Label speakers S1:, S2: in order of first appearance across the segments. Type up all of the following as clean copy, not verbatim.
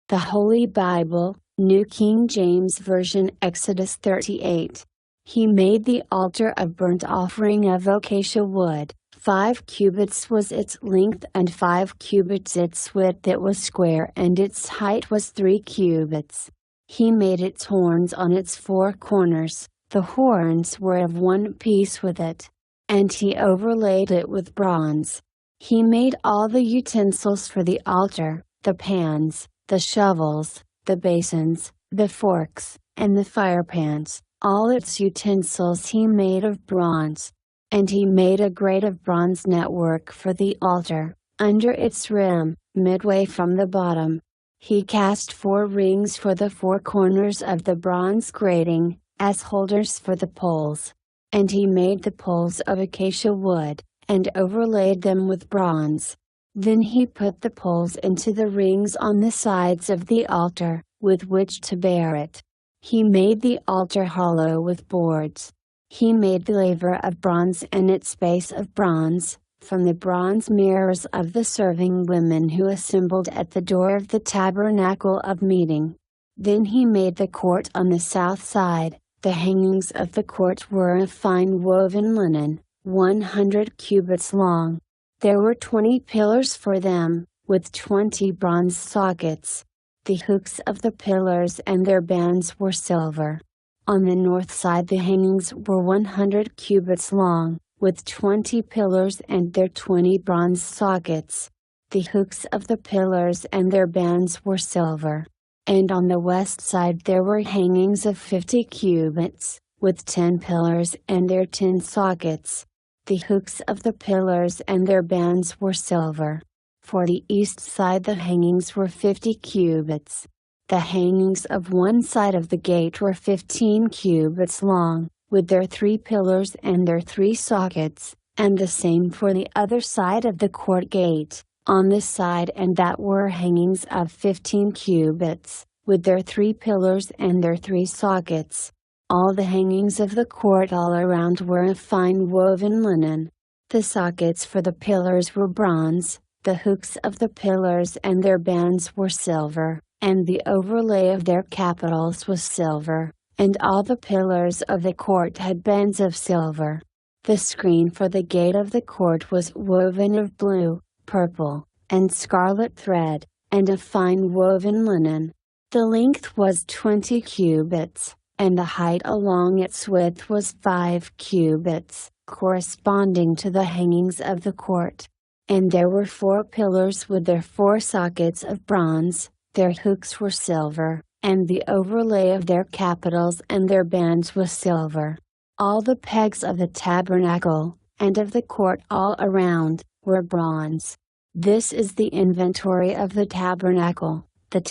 S1: The Holy Bible, New King James Version, Exodus 38. He made the altar of burnt offering of acacia wood. 5 cubits was its length and 5 cubits its width. It was square and its height was 3 cubits. He made its horns on its 4 corners, the horns were of one piece with it. And he overlaid it with bronze. He made all the utensils for the altar, the pans, the shovels, the basins, the forks, and the firepans, all its utensils he made of bronze. And he made a grate of bronze network for the altar, under its rim, midway from the bottom. He cast 4 rings for the 4 corners of the bronze grating, as holders for the poles. And he made the poles of acacia wood, and overlaid them with bronze. Then he put the poles into the rings on the sides of the altar, with which to bear it. He made the altar hollow with boards. He made the laver of bronze and its base of bronze, from the bronze mirrors of the serving women who assembled at the door of the tabernacle of meeting. Then he made the court on the south side. The hangings of the court were of fine woven linen, 100 cubits long. There were 20 pillars for them, with 20 bronze sockets. The hooks of the pillars and their bands were silver. On the north side the hangings were 100 cubits long, with 20 pillars and their 20 bronze sockets. The hooks of the pillars and their bands were silver. And on the west side there were hangings of 50 cubits, with 10 pillars and their 10 sockets. The hooks of the pillars and their bands were silver. For the east side the hangings were 50 cubits. The hangings of one side of the gate were 15 cubits long, with their 3 pillars and their 3 sockets, and the same for the other side of the court gate, on this side and that were hangings of 15 cubits, with their 3 pillars and their 3 sockets. All the hangings of the court all around were of fine woven linen. The sockets for the pillars were bronze, the hooks of the pillars and their bands were silver, and the overlay of their capitals was silver, and all the pillars of the court had bands of silver. The screen for the gate of the court was woven of blue, purple, and scarlet thread, and of fine woven linen. The length was 20 cubits, and the height along its width was 5 cubits, corresponding to the hangings of the court. And there were 4 pillars with their 4 sockets of bronze, their hooks were silver, and the overlay of their capitals and their bands was silver. All the pegs of the tabernacle, and of the court all around, were bronze. This is the inventory of the tabernacle of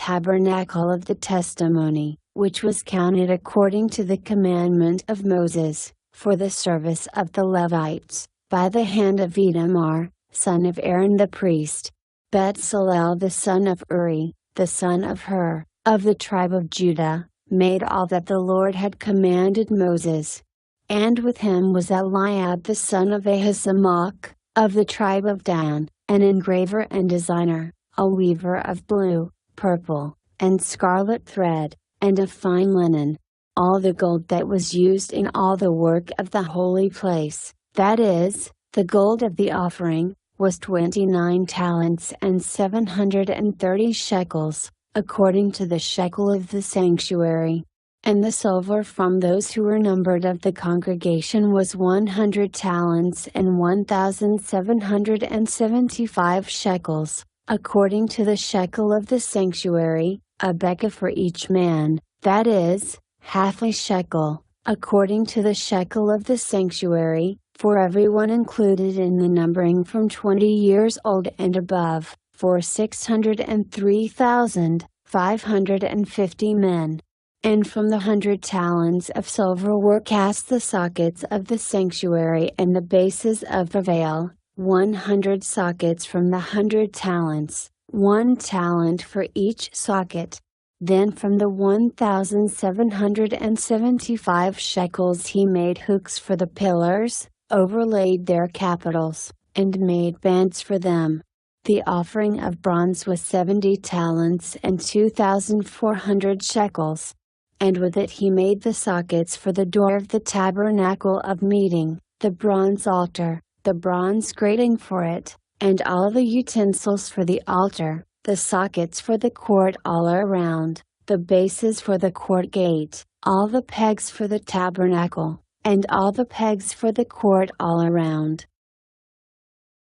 S1: the testimony, which was counted according to the commandment of Moses, for the service of the Levites, by the hand of Itamar, son of Aaron the priest. Bezalel the son of Uri, the son of Hur, of the tribe of Judah, made all that the Lord had commanded Moses. And with him was Eliab the son of Ahisamach, of the tribe of Dan, an engraver and designer, a weaver of blue, purple, and scarlet thread, and of fine linen. All the gold that was used in all the work of the holy place, that is, the gold of the offering, was 29 talents and 730 shekels, according to the shekel of the sanctuary. And the silver from those who were numbered of the congregation was 100 talents and 1,775 shekels, according to the shekel of the sanctuary, a bekah for each man, that is, half a shekel, according to the shekel of the sanctuary, for everyone included in the numbering from 20 years old and above, for 603,550 men. And from the 100 talents of silver were cast the sockets of the sanctuary and the bases of the veil, 100 sockets from the 100 talents, 1 talent for each socket. Then from the 1,775 shekels he made hooks for the pillars, overlaid their capitals, and made bands for them. The offering of bronze was 70 talents and 2,400 shekels. And with it he made the sockets for the door of the tabernacle of meeting, the bronze altar, the bronze grating for it, and all the utensils for the altar, the sockets for the court all around, the bases for the court gate, all the pegs for the tabernacle, and all the pegs for the court all around.